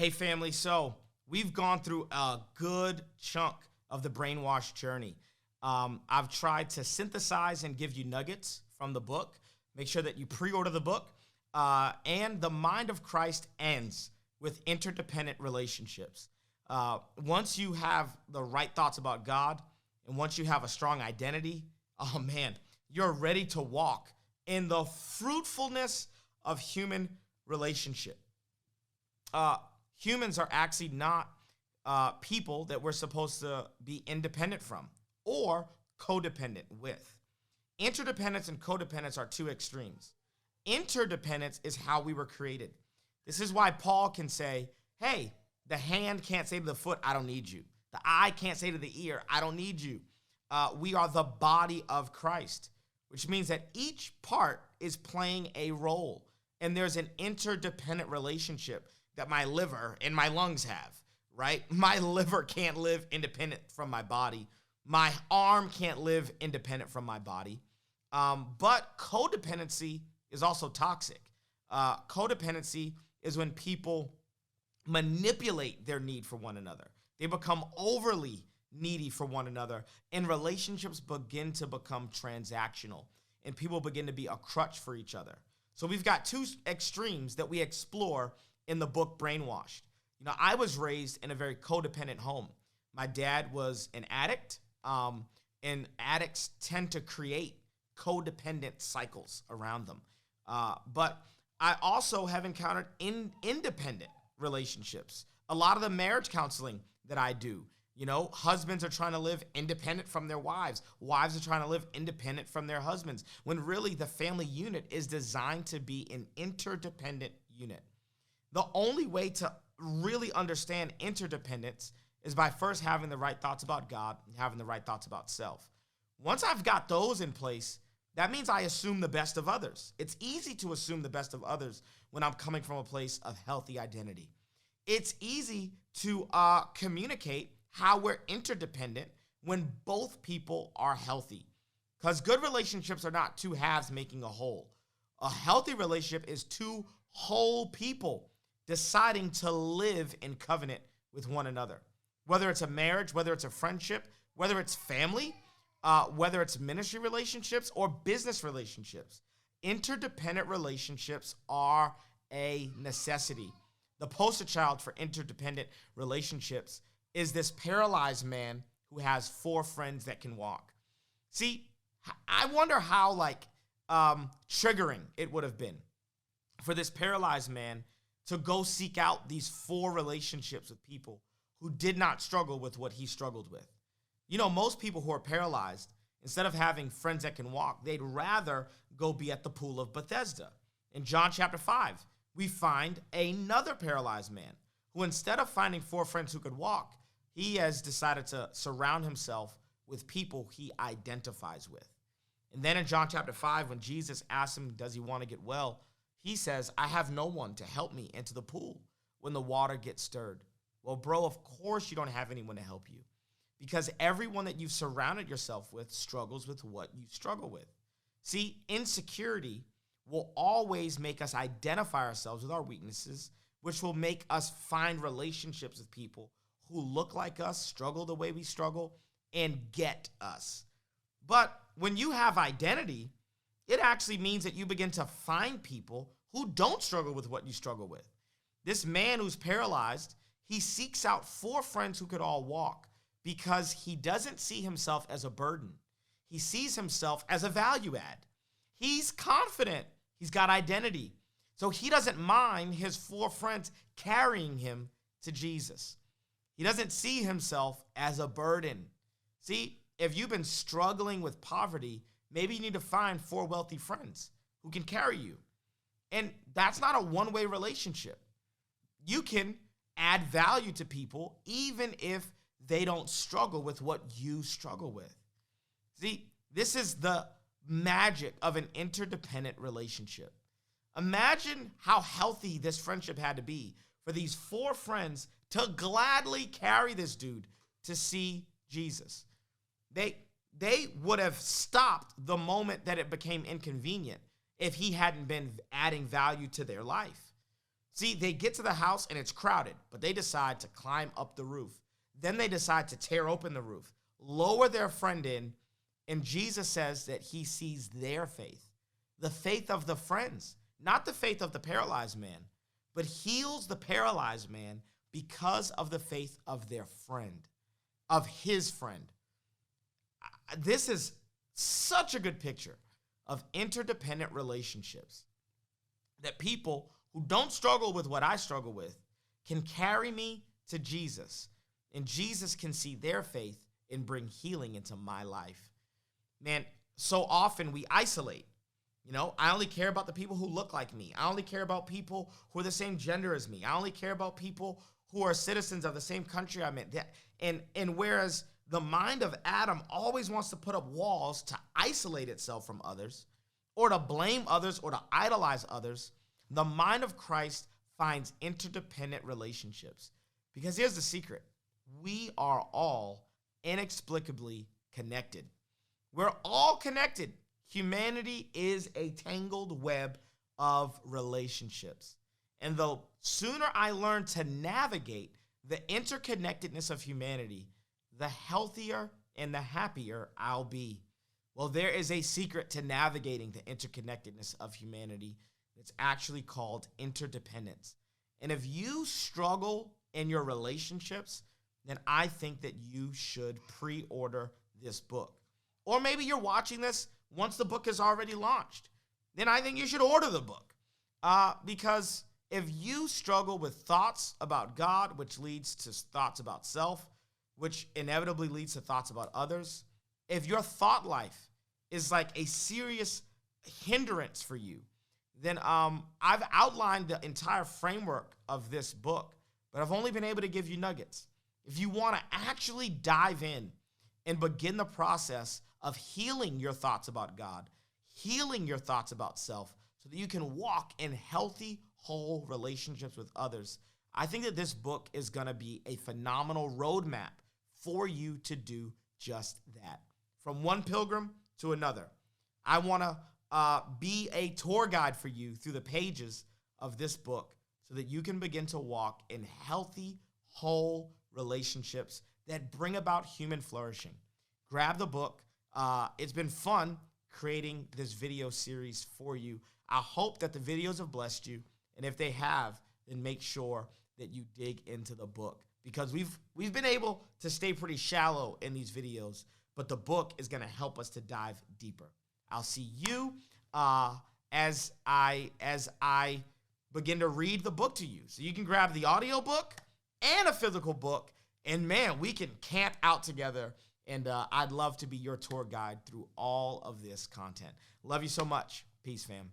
Hey, family. So we've gone through a good chunk of the brainwash journey. I've tried to synthesize and give you nuggets from the book. Make sure that you pre-order the book. And the mind of Christ ends with interdependent relationships. Once you have the right thoughts about God, and once you have a strong identity, oh man, you're ready to walk in the fruitfulness of human relationship. Humans are actually not people that we're supposed to be independent from or codependent with. Interdependence and codependence are two extremes. Interdependence is how we were created. This is why Paul can say, hey, the hand can't say to the foot, I don't need you. The eye can't say to the ear, I don't need you. We are the body of Christ, which means that each part is playing a role. And there's an interdependent relationship that my liver and my lungs have, right? My liver can't live independent from my body. My arm can't live independent from my body. But codependency is also toxic. Codependency is when people manipulate their need for one another. They become overly needy for one another, and relationships begin to become transactional, and people begin to be a crutch for each other. So we've got two extremes that we explore in the book Brainwashed. You know, I was raised in a very codependent home. My dad was an addict, and addicts tend to create codependent cycles around them. But I also have encountered independent relationships. A lot of the marriage counseling that I do, you know, husbands are trying to live independent from their wives. Wives are trying to live independent from their husbands, when really the family unit is designed to be an interdependent unit. The only way to really understand interdependence is by first having the right thoughts about God and having the right thoughts about self. Once I've got those in place, that means I assume the best of others. It's easy to assume the best of others when I'm coming from a place of healthy identity. It's easy to communicate how we're interdependent when both people are healthy. Because good relationships are not two halves making a whole. A healthy relationship is two whole people deciding to live in covenant with one another. Whether it's a marriage, whether it's a friendship, whether it's family, whether it's ministry relationships or business relationships. Interdependent relationships are a necessity. The poster child for interdependent relationships is this paralyzed man who has 4 friends that can walk. See, I wonder how triggering it would have been for this paralyzed man to go seek out these 4 relationships with people who did not struggle with what he struggled with. You know, most people who are paralyzed, instead of having friends that can walk, they'd rather go be at the pool of Bethesda. In John chapter 5, we find another paralyzed man who, instead of finding 4 friends who could walk, he has decided to surround himself with people he identifies with. And then in John chapter 5, when Jesus asks him, does he want to get well? He says, I have no one to help me into the pool when the water gets stirred. Well, bro, of course you don't have anyone to help you, because everyone that you've surrounded yourself with struggles with what you struggle with. See, insecurity will always make us identify ourselves with our weaknesses, which will make us find relationships with people who look like us, struggle the way we struggle, and get us. But when you have identity, it actually means that you begin to find people who don't struggle with what you struggle with. This man who's paralyzed, he seeks out 4 friends who could all walk because he doesn't see himself as a burden. He sees himself as a value add. He's confident. He's got identity. So he doesn't mind his 4 friends carrying him to Jesus. He doesn't see himself as a burden. See, if you've been struggling with poverty, maybe you need to find 4 wealthy friends who can carry you. And that's not a one-way relationship. You can add value to people even if they don't struggle with what you struggle with. See, this is the magic of an interdependent relationship. Imagine how healthy this friendship had to be for these 4 friends to gladly carry this dude to see Jesus. They would have stopped the moment that it became inconvenient if he hadn't been adding value to their life. See, they get to the house and it's crowded, but they decide to climb up the roof. Then they decide to tear open the roof, lower their friend in, and Jesus says that he sees their faith, the faith of the friends, not the faith of the paralyzed man, but heals the paralyzed man because of the faith of their friend, of his friend. This is such a good picture of interdependent relationships, that people who don't struggle with what I struggle with can carry me to Jesus, and Jesus can see their faith and bring healing into my life. Man, so often we isolate. You know, I only care about the people who look like me. I only care about people who are the same gender as me. I only care about people who are citizens of the same country I'm in. And whereas the mind of Adam always wants to put up walls to isolate itself from others, or to blame others, or to idolize others, the mind of Christ finds interdependent relationships. Because here's the secret. We are all inexplicably connected. We're all connected. Humanity is a tangled web of relationships. And the sooner I learn to navigate the interconnectedness of humanity, the healthier and the happier I'll be. Well, there is a secret to navigating the interconnectedness of humanity. It's actually called interdependence. And if you struggle in your relationships, then I think that you should pre-order this book. Or maybe you're watching this once the book is already launched. Then I think you should order the book. Because if you struggle with thoughts about God, which leads to thoughts about self, which inevitably leads to thoughts about others, if your thought life is like a serious hindrance for you, then I've outlined the entire framework of this book, but I've only been able to give you nuggets. If you want to actually dive in and begin the process of healing your thoughts about God, healing your thoughts about self, so that you can walk in healthy, whole relationships with others, I think that this book is going to be a phenomenal roadmap for you to do just that. From one pilgrim to another. I want to be a tour guide for you through the pages of this book so that you can begin to walk in healthy, whole relationships that bring about human flourishing. Grab the book. It's been fun creating this video series for you. I hope that the videos have blessed you. And if they have, then make sure that you dig into the book, because we've been able to stay pretty shallow in these videos, but the book is going to help us to dive deeper. I'll see you as I begin to read the book to you. So you can grab the audio book and a physical book, and man, we can camp out together, and I'd love to be your tour guide through all of this content. Love you so much. Peace, fam.